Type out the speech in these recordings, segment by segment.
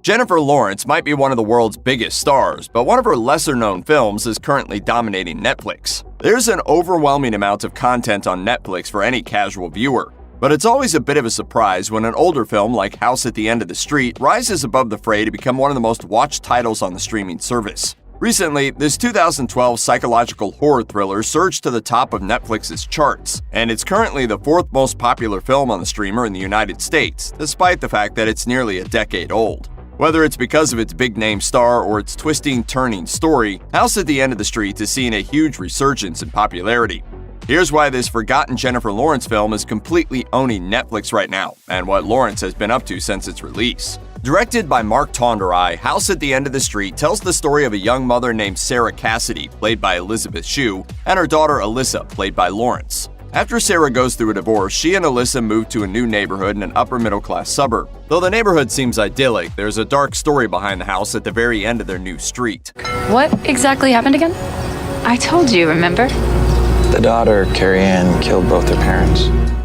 Jennifer Lawrence might be one of the world's biggest stars, but one of her lesser-known films is currently dominating Netflix. There's an overwhelming amount of content on Netflix for any casual viewer, but it's always a bit of a surprise when an older film like House at the End of the Street rises above the fray to become one of the most watched titles on the streaming service. Recently, this 2012 psychological horror thriller surged to the top of Netflix's charts, and it's currently the fourth most popular film on the streamer in the United States, despite the fact that it's nearly a decade old. Whether it's because of its big-name star or its twisting, turning story, House at the End of the Street is seeing a huge resurgence in popularity. Here's why this forgotten Jennifer Lawrence film is completely owning Netflix right now, and what Lawrence has been up to since its release. Directed by Mark Tonderai, House at the End of the Street tells the story of a young mother named Sarah Cassidy, played by Elizabeth Shue, and her daughter Alyssa, played by Lawrence. After Sarah goes through a divorce, she and Alyssa move to a new neighborhood in an upper-middle-class suburb. Though the neighborhood seems idyllic, there's a dark story behind the house at the very end of their new street. What exactly happened again? I told you, remember? The daughter, Carrie Ann, killed both her parents.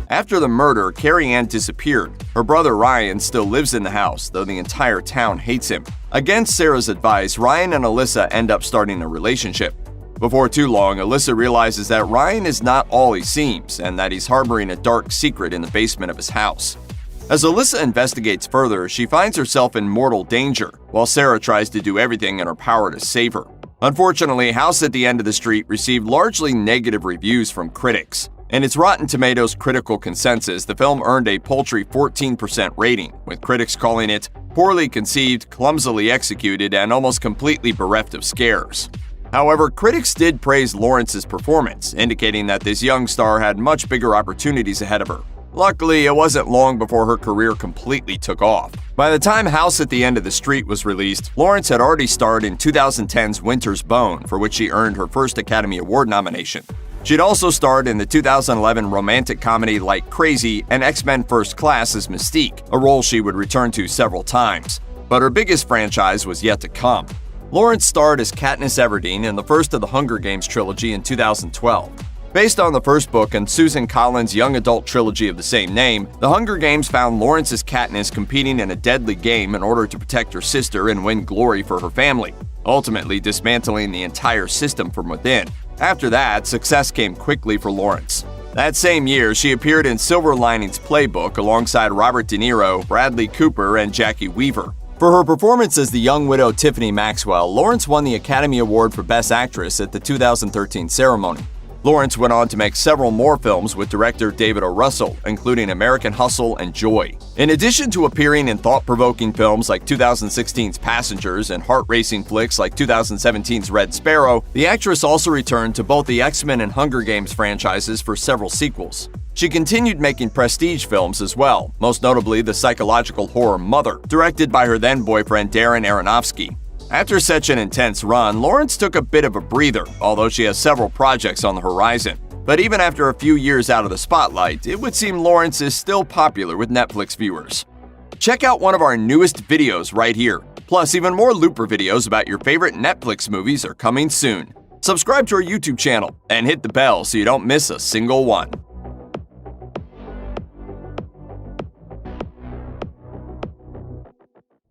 After the murder, Carrie Ann disappeared. Her brother Ryan still lives in the house, though the entire town hates him. Against Sarah's advice, Ryan and Alyssa end up starting a relationship. Before too long, Alyssa realizes that Ryan is not all he seems, and that he's harboring a dark secret in the basement of his house. As Alyssa investigates further, she finds herself in mortal danger, while Sarah tries to do everything in her power to save her. Unfortunately, House at the End of the Street received largely negative reviews from critics. In its Rotten Tomatoes critical consensus, the film earned a paltry 14% rating, with critics calling it poorly conceived, clumsily executed, and almost completely bereft of scares. However, critics did praise Lawrence's performance, indicating that this young star had much bigger opportunities ahead of her. Luckily, it wasn't long before her career completely took off. By the time House at the End of the Street was released, Lawrence had already starred in 2010's Winter's Bone, for which she earned her first Academy Award nomination. She'd also starred in the 2011 romantic comedy Like Crazy and X-Men First Class as Mystique, a role she would return to several times. But her biggest franchise was yet to come. Lawrence starred as Katniss Everdeen in the first of the Hunger Games trilogy in 2012. Based on the first book and Susan Collins' young adult trilogy of the same name, The Hunger Games found Lawrence as Katniss competing in a deadly game in order to protect her sister and win glory for her family, ultimately dismantling the entire system from within. After that, success came quickly for Lawrence. That same year, she appeared in Silver Linings Playbook alongside Robert De Niro, Bradley Cooper, and Jackie Weaver. For her performance as the young widow Tiffany Maxwell, Lawrence won the Academy Award for Best Actress at the 2013 ceremony. Lawrence went on to make several more films with director David O. Russell, including American Hustle and Joy. In addition to appearing in thought-provoking films like 2016's Passengers and heart-racing flicks like 2017's Red Sparrow, the actress also returned to both the X-Men and Hunger Games franchises for several sequels. She continued making prestige films as well, most notably the psychological horror Mother, directed by her then-boyfriend Darren Aronofsky. After such an intense run, Lawrence took a bit of a breather, although she has several projects on the horizon. But even after a few years out of the spotlight, it would seem Lawrence is still popular with Netflix viewers. Check out one of our newest videos right here. Plus, even more Looper videos about your favorite Netflix movies are coming soon. Subscribe to our YouTube channel and hit the bell so you don't miss a single one.